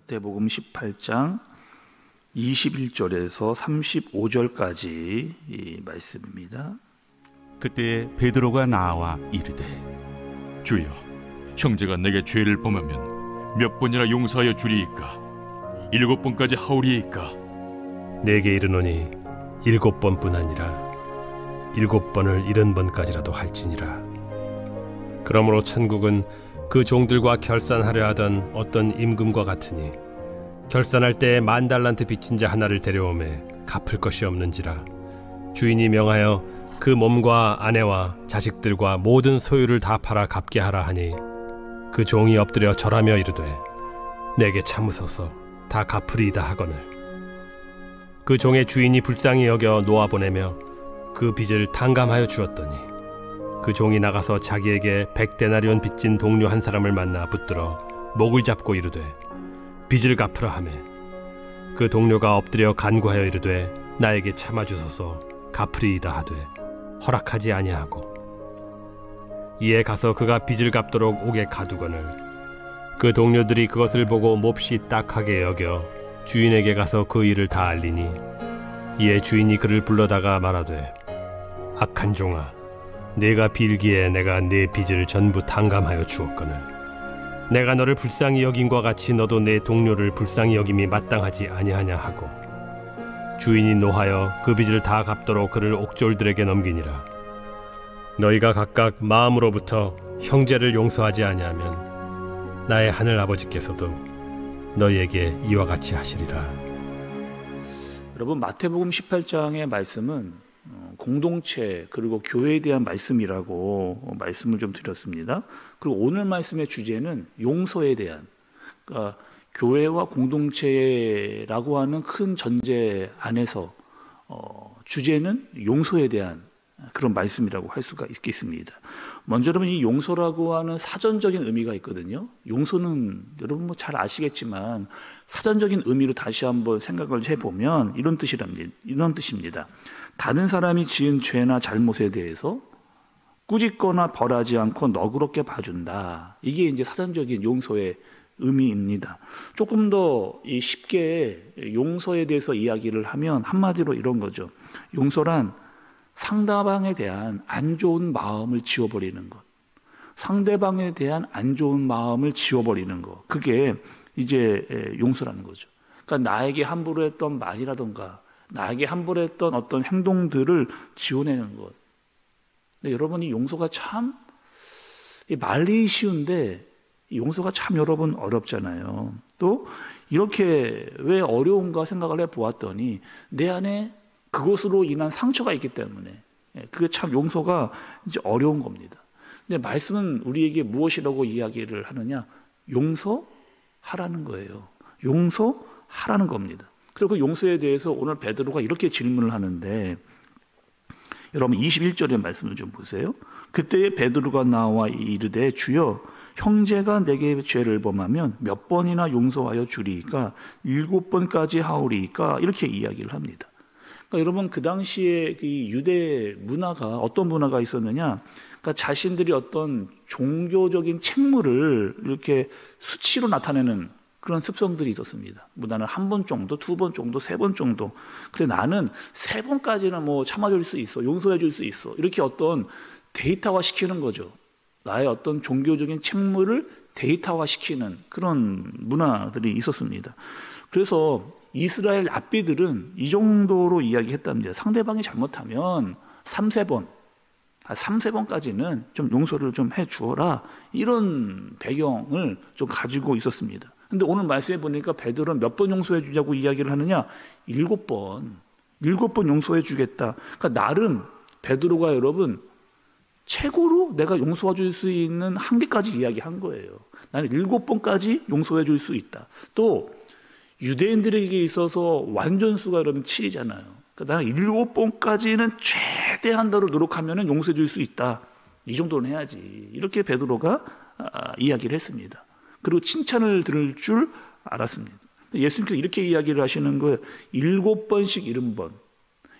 마태복음 18장 21절에서 35절까지 이 말씀입니다. 그때 베드로가 나와 이르되 주여, 형제가 내게 죄를 범하면 몇 번이나 용서하여 주리이까? 7번까지 하오리이까? 내게 이르노니 7번뿐 아니라 7번을 70번까지라도 할지니라. 그러므로 천국은 그 종들과 결산하려 하던 어떤 임금과 같으니 결산할 때 10,000달란트 빚진 자 하나를 데려오매 갚을 것이 없는지라. 주인이 명하여 그 몸과 아내와 자식들과 모든 소유를 다 팔아 갚게 하라 하니 그 종이 엎드려 절하며 이르되 내게 참으소서 다 갚으리이다 하거늘 그 종의 주인이 불쌍히 여겨 놓아보내며 그 빚을 탕감하여 주었더니 그 종이 나가서 자기에게 100데나리온 빚진 동료 한 사람을 만나 붙들어 목을 잡고 이르되 빚을 갚으라 하매 그 동료가 엎드려 간구하여 이르되 나에게 참아주소서 갚으리이다 하되 허락하지 아니하고 이에 가서 그가 빚을 갚도록 옥에 가두거늘 그 동료들이 그것을 보고 몹시 딱하게 여겨 주인에게 가서 그 일을 다 알리니 이에 주인이 그를 불러다가 말하되 악한 종아, 네가 빌기에 내가 네 빚을 전부 탕감하여 주었거늘 내가 너를 불쌍히 여김과 같이 너도 내 동료를 불쌍히 여김이 마땅하지 아니하냐 하고 주인이 노하여 그 빚을 다 갚도록 그를 옥졸들에게 넘기니라. 너희가 각각 마음으로부터 형제를 용서하지 아니하면 나의 하늘 아버지께서도 너희에게 이와 같이 하시리라. 여러분, 마태복음 18장의 말씀은 공동체 그리고 교회에 대한 말씀이라고 말씀을 좀 드렸습니다. 그리고 오늘 말씀의 주제는 용서에 대한, 그러니까 교회와 공동체라고 하는 큰 전제 안에서 주제는 용서에 대한 그런 말씀이라고 할 수가 있겠습니다. 먼저 여러분, 이 용서라고 하는 사전적인 의미가 있거든요. 용서는 여러분 뭐 잘 아시겠지만 사전적인 의미로 다시 한번 생각을 해보면 이런 뜻입니다. 다른 사람이 지은 죄나 잘못에 대해서 꾸짖거나 벌하지 않고 너그럽게 봐준다. 이게 이제 사전적인 용서의 의미입니다. 조금 더 쉽게 용서에 대해서 이야기를 하면 한마디로 이런 거죠. 용서란 상대방에 대한 안 좋은 마음을 지워버리는 것. 상대방에 대한 안 좋은 마음을 지워버리는 것. 그게 이제 용서라는 거죠. 그러니까 나에게 함부로 했던 말이라던가 나에게 함부로 했던 어떤 행동들을 지워내는 것. 근데 여러분, 이 용서가 참 말이 쉬운데 이 용서가 참 여러분 어렵잖아요. 또 이렇게 왜 어려운가 생각을 해보았더니 내 안에 그것으로 인한 상처가 있기 때문에 그게 참 용서가 이제 어려운 겁니다. 근데 말씀은 우리에게 무엇이라고 이야기를 하느냐? 용서하라는 거예요. 용서하라는 겁니다. 그리고 그 용서에 대해서 오늘 베드로가 이렇게 질문을 하는데, 여러분 21절의 말씀을 좀 보세요. 그때 베드로가 나와 이르되 주여, 형제가 내게 죄를 범하면 몇 번이나 용서하여 주리이까? 7번까지 하오리이까? 이렇게 이야기를 합니다. 그러니까 여러분, 그 당시에 이 유대 문화가 어떤 문화가 있었느냐? 그러니까 자신들이 어떤 종교적인 책무를 이렇게 수치로 나타내는 그런 습성들이 있었습니다. 뭐 나는 1번 정도, 2번 정도, 3번 정도. 그래 나는 3번까지는 뭐 참아줄 수 있어, 용서해줄 수 있어. 이렇게 어떤 데이터화 시키는 거죠. 나의 어떤 종교적인 책무를 데이터화 시키는 그런 문화들이 있었습니다. 그래서 이스라엘 랍비들은 이 정도로 이야기했답니다. 상대방이 잘못하면 3세번까지는 좀 용서를 좀 해주어라. 이런 배경을 좀 가지고 있었습니다. 근데 오늘 말씀해 보니까 베드로는 몇 번 용서해 주자고 이야기를 하느냐? 7번 용서해 주겠다. 그러니까 나름 베드로가 여러분 최고로 내가 용서해 줄 수 있는 한계까지 이야기한 거예요. 나는 7번까지 용서해 줄 수 있다. 또 유대인들에게 있어서 완전수가 여러분 7이잖아요. 그러니까 나는 7번까지는 최대한도로 노력하면 용서해 줄 수 있다. 이 정도는 해야지. 이렇게 베드로가 이야기를 했습니다. 그리고 칭찬을 들을 줄 알았습니다. 예수님께서 이렇게 이야기를 하시는 거예요. 7번씩 70번.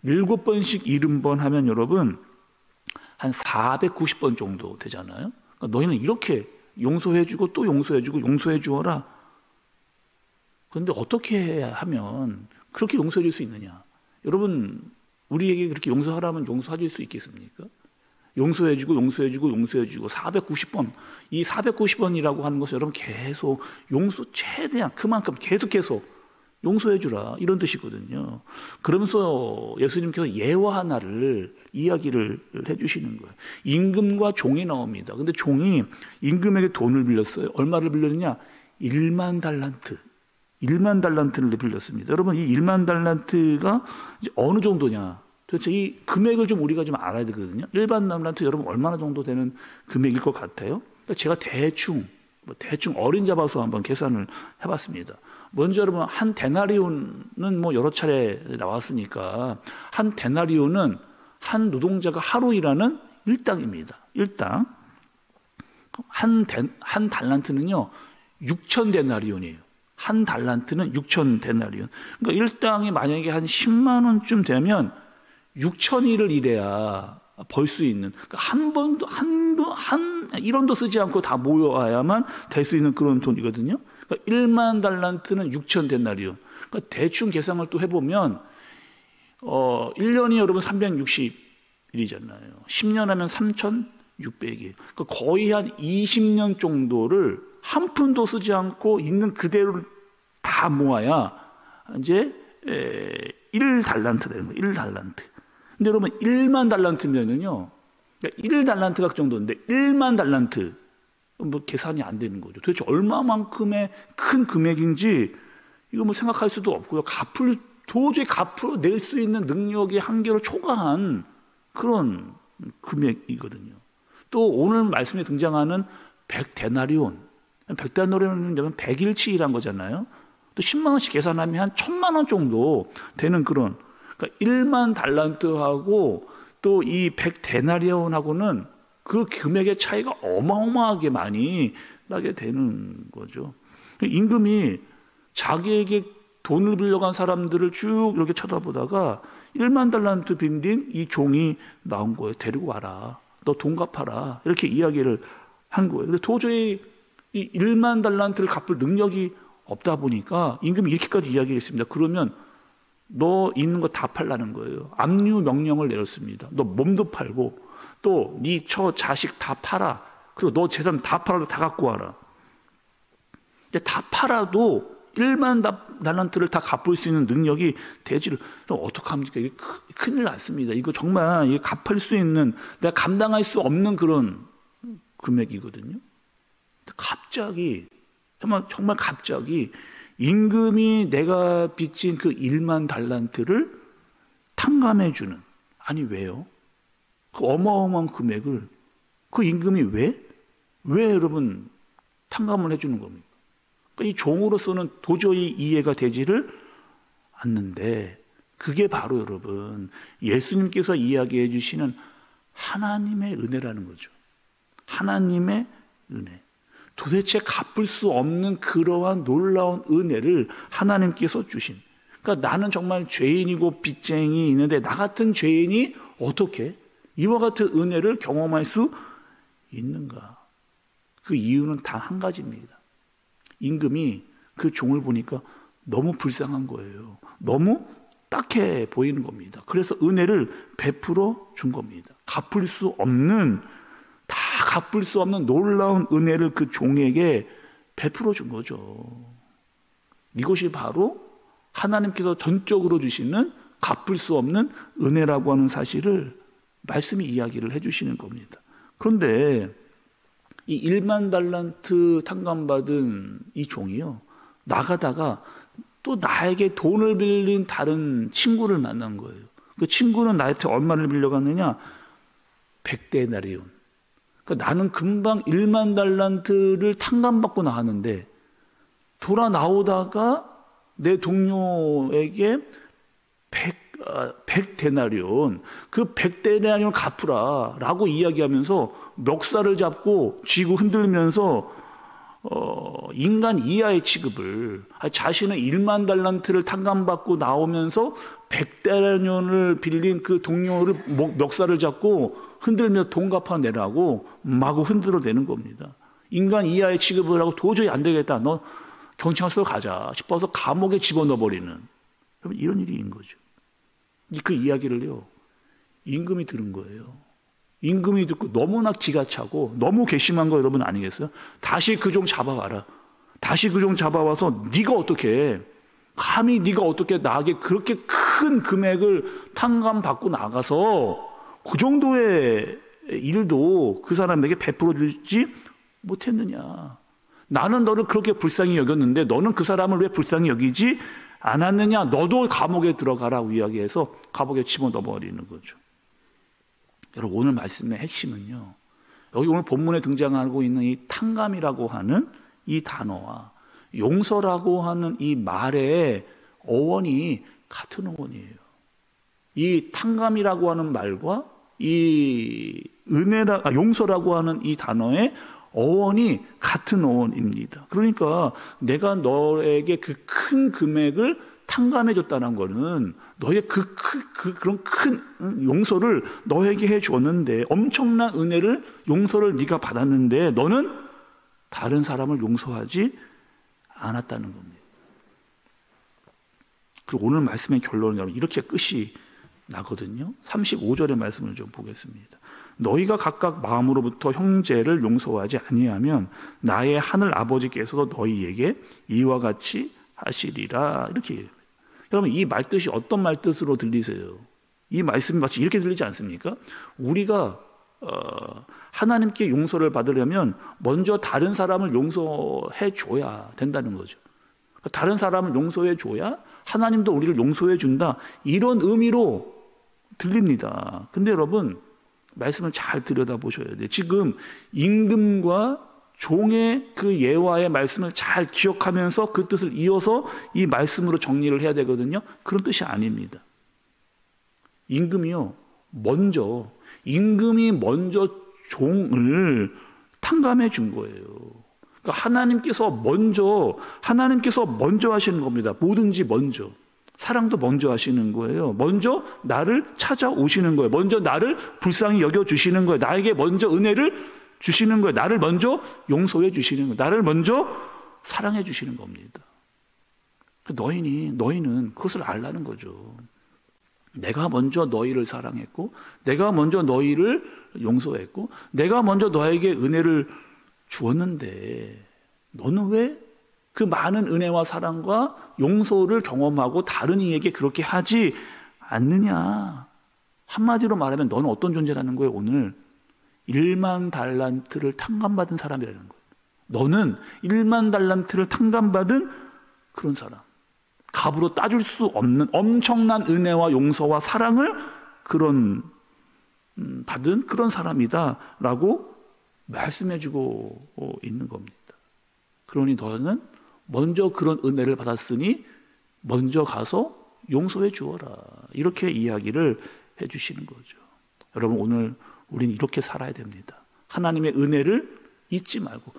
7번씩 70번 하면 여러분 한 490번 정도 되잖아요. 그러니까 너희는 이렇게 용서해주고 또 용서해주고 용서해 주어라. 그런데 어떻게 하면 그렇게 용서해 줄 수 있느냐? 여러분, 우리에게 그렇게 용서하라면 용서해 줄 수 있겠습니까? 용서해주고 490번, 이 490번이라고 하는 것은 여러분 계속 최대한 그만큼 계속해서 용서해주라 이런 뜻이거든요. 그러면서 예수님께서 예와 하나를 이야기를 해주시는 거예요. 임금과 종이 나옵니다. 근데 종이 임금에게 돈을 빌렸어요. 얼마를 빌렸느냐? 1만 달란트. 1만 달란트를 빌렸습니다. 여러분, 이 1만 달란트가 이제 어느 정도냐? 도대체 이 금액을 좀 우리가 좀 알아야 되거든요. 일반 달란트 여러분 얼마나 정도 되는 금액일 것 같아요? 제가 대충 어린 잡아서 한번 계산을 해봤습니다. 먼저 여러분, 한 데나리온은 뭐 여러 차례 나왔으니까 한 데나리온은 한 노동자가 하루 일하는 일당입니다. 일당. 한 달란트는요 6천 데나리온이에요. 한 달란트는 6천 데나리온. 그러니까 일당이 만약에 한 10만 원쯤 되면 6천일을 일해야 벌 수 있는, 그러니까 한 1원도 쓰지 않고 다 모여야만 될 수 있는 그런 돈이거든요. 그러니까 1만 달란트는 6천 데나리온. 그러니까 대충 계산을 또 해보면 1년이 여러분 360일이잖아요. 10년 하면 3,600일. 그러니까 거의 한 20년 정도를 한 푼도 쓰지 않고 있는 그대로 다 모아야 이제 1달란트 되는 거예요. 1달란트. 근데 여러분 1만 달란트면은요, 그러니까 1달란트가 정도인데 1만 달란트 뭐 계산이 안 되는 거죠. 도대체 얼마만큼의 큰 금액인지 이거 뭐 생각할 수도 없고요. 도저히 갚으러 낼 수 있는 능력의 한계를 초과한 그런 금액이거든요. 또 오늘 말씀에 등장하는 100데나리온. 100데나리온은 100일치이란 거잖아요. 또 10만 원씩 계산하면 한 1,000만 원 정도 되는 그런, 그러니까 1만 달란트하고 또 이 100데나리온하고는 그 금액의 차이가 어마어마하게 많이 나게 되는 거죠. 임금이 자기에게 돈을 빌려간 사람들을 쭉 이렇게 쳐다보다가 1만 달란트 빌린 이 종이 나온 거예요. 데리고 와라. 너 돈 갚아라. 이렇게 이야기를 한 거예요. 근데 도저히 이 1만 달란트를 갚을 능력이 없다 보니까 임금이 이렇게까지 이야기를 했습니다. 그러면 너 있는 거 다 팔라는 거예요. 압류 명령을 내렸습니다. 너 몸도 팔고 또 네 처 자식 다 팔아. 그리고 너 재산 다 팔아도 다 갖고 와라. 근데 다 팔아도 1만 달란트를 다 갚을 수 있는 능력이 되지를, 그럼 어떡합니까? 이게 큰일 났습니다. 이거 정말 이게 갚을 수 있는, 내가 감당할 수 없는 그런 금액이거든요. 갑자기 정말 갑자기 임금이 내가 빚진 그 1만 달란트를 탕감해 주는, 아니 왜요? 그 어마어마한 금액을 그 임금이 왜 여러분 탕감을 해주는 겁니까? 그러니까 이 종으로서는 도저히 이해가 되지를 않는데, 그게 바로 여러분 예수님께서 이야기해 주시는 하나님의 은혜라는 거죠. 하나님의 은혜. 도대체 갚을 수 없는 그러한 놀라운 은혜를 하나님께서 주신. 그러니까 나는 정말 죄인이고 빚쟁이 있는데 나 같은 죄인이 어떻게 이와 같은 은혜를 경험할 수 있는가? 그 이유는 단 한 가지입니다. 임금이 그 종을 보니까 너무 불쌍한 거예요. 너무 딱해 보이는 겁니다. 그래서 은혜를 베풀어 준 겁니다. 갚을 수 없는 놀라운 은혜를 그 종에게 베풀어 준 거죠. 이것이 바로 하나님께서 전적으로 주시는 갚을 수 없는 은혜라고 하는 사실을 말씀이 이야기를 해주시는 겁니다. 그런데 이 1만 달란트 탕감받은 이 종이요, 나가다가 또 나에게 돈을 빌린 다른 친구를 만난 거예요. 그 친구는 나한테 얼마를 빌려갔느냐? 100데나리온. 그러니까 나는 금방 1만 달란트를 탕감받고 나왔는데 돌아 나오다가 내 동료에게 100데나리온, 그 100데나리온 갚으라 라고 이야기하면서 멱살을 잡고 쥐고 흔들면서 인간 이하의 취급을, 자신은 1만 달란트를 탕감받고 나오면서 100데나리온을 빌린 그 동료를 멱살을 잡고 흔들며 돈 갚아내라고 마구 흔들어내는 겁니다. 인간 이하의 취급을 하고 도저히 안 되겠다. 너 경찰서 가자 싶어서 감옥에 집어넣어버리는, 여러분 이런 일인 거죠. 그 이야기를요 임금이 들은 거예요. 임금이 듣고 너무나 기가 차고 너무 괘씸한 거 여러분 아니겠어요? 다시 그 종 잡아와라. 다시 그 종 잡아와서 네가 어떻게 감히 네가 어떻게 나에게 그렇게 큰 금액을 탕감받고 나가서 그 정도의 일도 그 사람에게 베풀어 주지 못했느냐. 나는 너를 그렇게 불쌍히 여겼는데 너는 그 사람을 왜 불쌍히 여기지 않았느냐. 너도 감옥에 들어가라고 이야기해서 감옥에 집어넣어버리는 거죠. 여러분 오늘 말씀의 핵심은요, 여기 오늘 본문에 등장하고 있는 이 탕감이라고 하는 이 단어와 용서라고 하는 이 말의 어원이 같은 어원이에요. 이 탕감이라고 하는 말과 이 용서라고 하는 이 단어의 어원이 같은 어원입니다. 그러니까 내가 너에게 그 큰 금액을 탕감해 줬다는 것은 너의 그런 큰 용서를 너에게 해 주었는데, 엄청난 은혜를 용서를 네가 받았는데 너는 다른 사람을 용서하지 않았다는 겁니다. 그리고 오늘 말씀의 결론은 여러분 이렇게 끝이 나거든요. 35절의 말씀을 좀 보겠습니다. 너희가 각각 마음으로부터 형제를 용서하지 아니하면 나의 하늘 아버지께서도 너희에게 이와 같이 하시리라. 이렇게 얘기해요. 여러분 이 말뜻이 어떤 말뜻으로 들리세요? 이 말씀이 마치 이렇게 들리지 않습니까? 우리가 하나님께 용서를 받으려면 먼저 다른 사람을 용서해 줘야 된다는 거죠. 다른 사람을 용서해 줘야 하나님도 우리를 용서해 준다, 이런 의미로 들립니다. 근데 여러분 말씀을 잘 들여다보셔야 돼요. 지금 임금과 종의 그 예화의 말씀을 잘 기억하면서 그 뜻을 이어서 이 말씀으로 정리를 해야 되거든요. 그런 뜻이 아닙니다. 임금이 먼저 종을 탕감해 준 거예요. 그러니까 하나님께서 먼저 하시는 겁니다. 뭐든지 먼저. 사랑도 먼저 하시는 거예요. 먼저 나를 찾아오시는 거예요. 먼저 나를 불쌍히 여겨주시는 거예요. 나에게 먼저 은혜를 주시는 거예요. 나를 먼저 용서해 주시는 거예요. 나를 먼저 사랑해 주시는 겁니다. 너희는 그것을 알라는 거죠. 내가 먼저 너희를 사랑했고, 내가 먼저 너희를 용서했고, 내가 먼저 너에게 은혜를 주었는데 너는 왜 그 많은 은혜와 사랑과 용서를 경험하고 다른 이에게 그렇게 하지 않느냐. 한마디로 말하면 너는 어떤 존재라는 거예요? 오늘 1만 달란트를 탕감받은 사람이라는 거예요. 너는 1만 달란트를 탕감받은 그런 사람, 값으로 따질 수 없는 엄청난 은혜와 용서와 사랑을 받은 그런 사람이다라고 말씀해주고 있는 겁니다. 그러니 너는 먼저 그런 은혜를 받았으니 먼저 가서 용서해 주어라, 이렇게 이야기를 해주시는 거죠. 여러분 오늘 우리는 이렇게 살아야 됩니다. 하나님의 은혜를 잊지 말고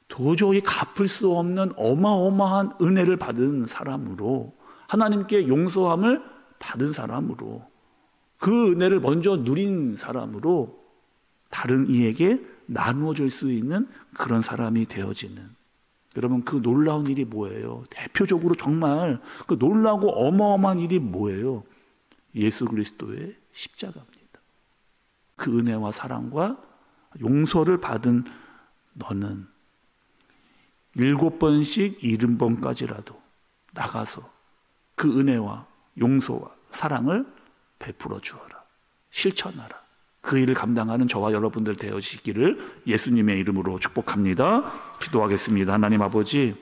도저히 갚을 수 없는 어마어마한 은혜를 받은 사람으로, 하나님께 용서함을 받은 사람으로, 그 은혜를 먼저 누린 사람으로 다른 이에게 나누어 줄 수 있는 그런 사람이 되어지는, 여러분 그 놀라운 일이 뭐예요? 대표적으로 정말 그 놀라고 어마어마한 일이 뭐예요? 예수 그리스도의 십자가입니다. 그 은혜와 사랑과 용서를 받은 너는 7번씩 70번까지라도 나가서 그 은혜와 용서와 사랑을 베풀어 주어라. 실천하라. 그 일을 감당하는 저와 여러분들 되어지기를 예수님의 이름으로 축복합니다. 기도하겠습니다. 하나님 아버지,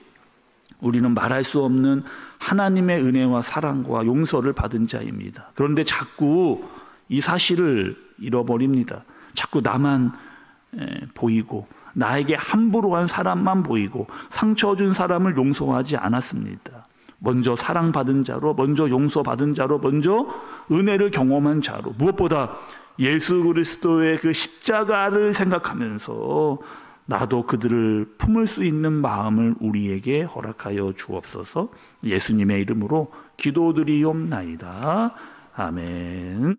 우리는 말할 수 없는 하나님의 은혜와 사랑과 용서를 받은 자입니다. 그런데 자꾸 이 사실을 잃어버립니다. 자꾸 나만 보이고, 나에게 함부로 한 사람만 보이고, 상처 준 사람을 용서하지 않았습니다. 먼저 사랑받은 자로, 먼저 용서받은 자로, 먼저 은혜를 경험한 자로, 무엇보다 예수 그리스도의 그 십자가를 생각하면서 나도 그들을 품을 수 있는 마음을 우리에게 허락하여 주옵소서. 예수님의 이름으로 기도드리옵나이다. 아멘.